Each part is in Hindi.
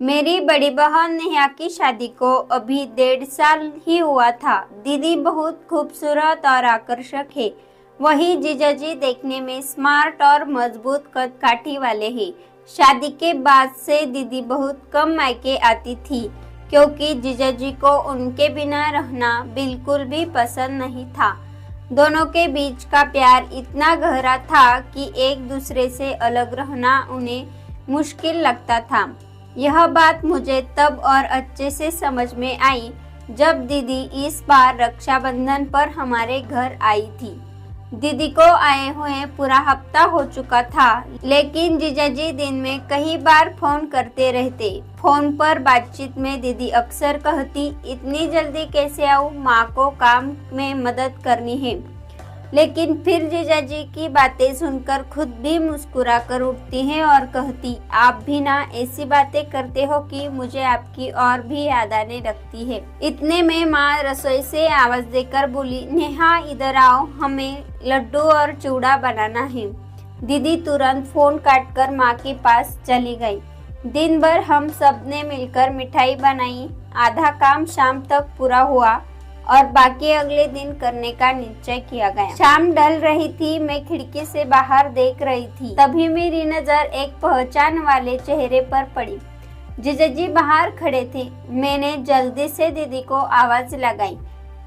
मेरी बड़ी बहन नेहा की शादी को अभी 1.5 साल ही हुआ था। दीदी बहुत खूबसूरत और आकर्षक है। वही जीजाजी देखने में स्मार्ट और मजबूत कद काठी वाले हैं। शादी के बाद से दीदी बहुत कम मायके आती थी क्योंकि जीजाजी को उनके बिना रहना बिल्कुल भी पसंद नहीं था। दोनों के बीच का प्यार इतना गहरा था कि एक दूसरे से अलग रहना उन्हें मुश्किल लगता था। यह बात मुझे तब और अच्छे से समझ में आई जब दीदी इस बार रक्षाबंधन पर हमारे घर आई थी। दीदी को आए हुए पूरा हफ्ता हो चुका था, लेकिन जीजाजी दिन में कई बार फोन करते रहते। फोन पर बातचीत में दीदी अक्सर कहती, इतनी जल्दी कैसे आऊँ, माँ को काम में मदद करनी है। लेकिन फिर जीजाजी की बातें सुनकर खुद भी मुस्कुरा कर उठती है और कहती, आप भी ना ऐसी बातें करते हो कि मुझे आपकी और भी याद आने लगती है। इतने में माँ रसोई से आवाज देकर बोली, नेहा इधर आओ, हमें लड्डू और चूड़ा बनाना है। दीदी तुरंत फोन काटकर माँ के पास चली गई। दिन भर हम सब ने मिलकर मिठाई बनाई। आधा काम शाम तक पूरा हुआ और बाकी अगले दिन करने का निश्चय किया गया। शाम ढल रही थी, मैं खिड़की से बाहर देख रही थी। तभी मेरी नजर एक पहचान वाले चेहरे पर पड़ी। जीजाजी बाहर खड़े थे। मैंने जल्दी से दीदी को आवाज लगाई।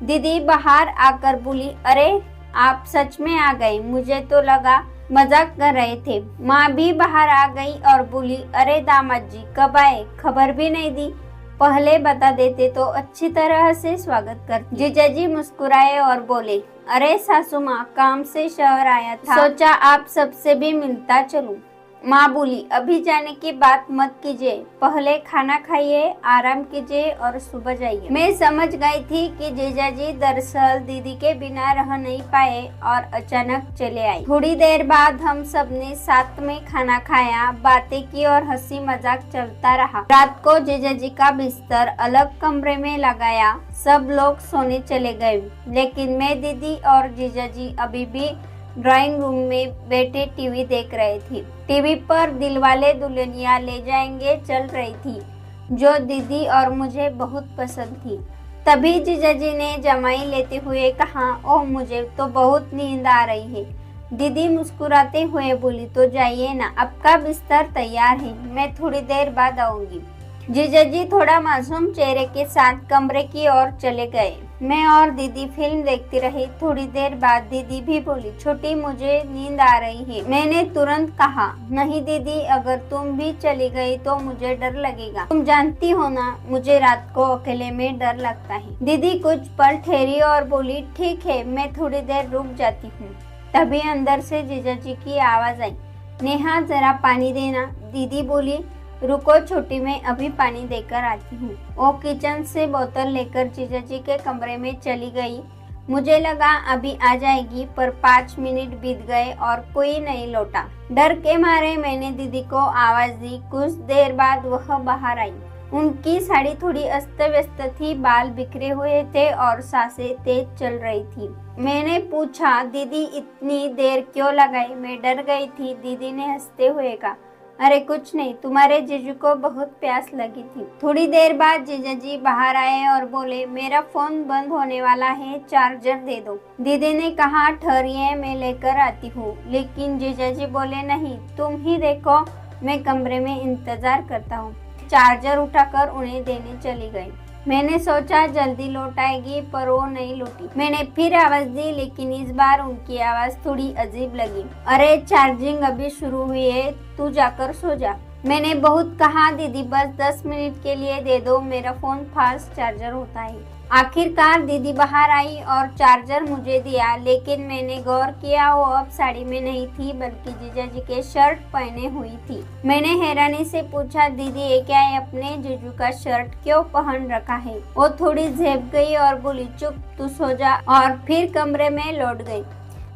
दीदी बाहर आकर बोली, अरे आप सच में आ गए, मुझे तो लगा मजाक कर रहे थे। माँ भी बाहर आ गई और बोली, अरे दामाद जी कब आए, खबर भी नहीं दी, पहले बता देते तो अच्छी तरह से स्वागत करते। जीजाजी मुस्कुराए और बोले, अरे सासू माँ, काम से शहर आया था, सोचा आप सबसे भी मिलता चलूं। माँ बोली, अभी जाने की बात मत कीजिए, पहले खाना खाइए, आराम कीजिए और सुबह जाइए। मैं समझ गई थी कि जीजाजी दरअसल दीदी के बिना रह नहीं पाए और अचानक चले आए। थोड़ी देर बाद हम सब ने साथ में खाना खाया, बातें की और हंसी मजाक चलता रहा। रात को जीजाजी का बिस्तर अलग कमरे में लगाया, सब लोग सोने चले गए, लेकिन मैं, दीदी और जीजाजी अभी भी ड्राइंग रूम में बैठे टीवी देख रहे थे। टीवी पर दिलवाले दुल्हनिया ले जाएंगे चल रही थी, जो दीदी और मुझे बहुत पसंद थी। तभी जीजाजी ने जमाई लेते हुए कहा, ओह मुझे तो बहुत नींद आ रही है। दीदी मुस्कुराते हुए बोली, तो जाइए ना, आपका बिस्तर तैयार है, मैं थोड़ी देर बाद आऊंगी। जीजाजी थोड़ा मासूम चेहरे के साथ कमरे की ओर चले गए। मैं और दीदी फिल्म देखती रही। थोड़ी देर बाद दीदी भी बोली, छोटी मुझे नींद आ रही है। मैंने तुरंत कहा, नहीं दीदी, अगर तुम भी चली गई तो मुझे डर लगेगा, तुम जानती हो ना मुझे रात को अकेले में डर लगता है। दीदी कुछ पल ठहरी और बोली, ठीक है, मैं थोड़ी देर रुक जाती हूँ। तभी अंदर से जीजाजी की आवाज आई, नेहा जरा पानी देना। दीदी बोली, रुको छोटी, मैं अभी पानी देकर आती हूँ। वो किचन से बोतल लेकर जीजाजी के कमरे में चली गई। मुझे लगा अभी आ जाएगी, पर 5 मिनट बीत गए और कोई नहीं लौटा। डर के मारे मैंने दीदी को आवाज दी। कुछ देर बाद वह बाहर आई। उनकी साड़ी थोड़ी अस्त व्यस्त थी, बाल बिखरे हुए थे और सांसें तेज चल रही थी। मैंने पूछा, दीदी इतनी देर क्यों लगाई, मैं डर गई थी। दीदी ने हंसते हुए कहा, अरे कुछ नहीं, तुम्हारे जीजू को बहुत प्यास लगी थी। थोड़ी देर बाद जीजाजी बाहर आए और बोले, मेरा फोन बंद होने वाला है, चार्जर दे दो। दीदी ने कहा, ठहरिए, मैं लेकर आती हूँ। लेकिन जीजाजी बोले, नहीं, तुम ही देखो, मैं कमरे में इंतजार करता हूँ। चार्जर उठाकर उन्हें देने चली गई। मैंने सोचा जल्दी लौट आएगी, पर वो नहीं लौटी। मैंने फिर आवाज दी, लेकिन इस बार उनकी आवाज थोड़ी अजीब लगी। अरे चार्जिंग अभी शुरू हुई है, तू जाकर सो जा। मैंने बहुत कहा, दीदी बस 10 मिनट के लिए दे दो, मेरा फोन फास्ट चार्जर होता है। आखिरकार दीदी बाहर आई और चार्जर मुझे दिया, लेकिन मैंने गौर किया वो अब साड़ी में नहीं थी, बल्कि जीजाजी के शर्ट पहने हुई थी। मैंने हैरानी से पूछा, दीदी ये क्या है, अपने जीजू का शर्ट क्यों पहन रखा है? वो थोड़ी झेप गई और बोली, चुप, तू सो जा, और फिर कमरे में लौट गई।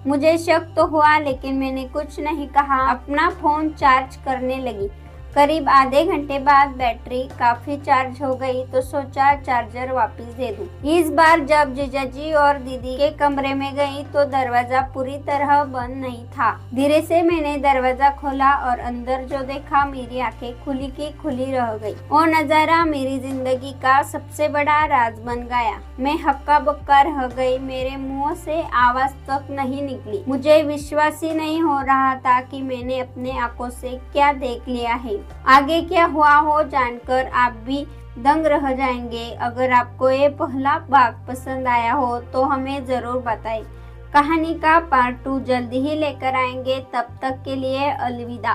मुझे शक तो हुआ, लेकिन मैंने कुछ नहीं कहा, अपना फोन चार्ज करने लगी। करीब आधे घंटे बाद बैटरी काफी चार्ज हो गई तो सोचा चार्जर वापस दे दूं। इस बार जब जीजाजी और दीदी के कमरे में गई तो दरवाजा पूरी तरह बंद नहीं था। धीरे से मैंने दरवाजा खोला और अंदर जो देखा मेरी आंखें खुली की खुली रह गई। वो नजारा मेरी जिंदगी का सबसे बड़ा राज बन गया। मैं हक्का बक्का रह गई, मेरे मुंह से आवाज तक नहीं निकली। मुझे विश्वास ही नहीं हो रहा था कि मैंने अपने आंखों से क्या देख लिया है। आगे क्या हुआ हो जानकर आप भी दंग रह जाएंगे। अगर आपको ये पहला भाग पसंद आया हो तो हमें जरूर बताएं। कहानी का पार्ट 2 जल्दी ही लेकर आएंगे। तब तक के लिए अलविदा।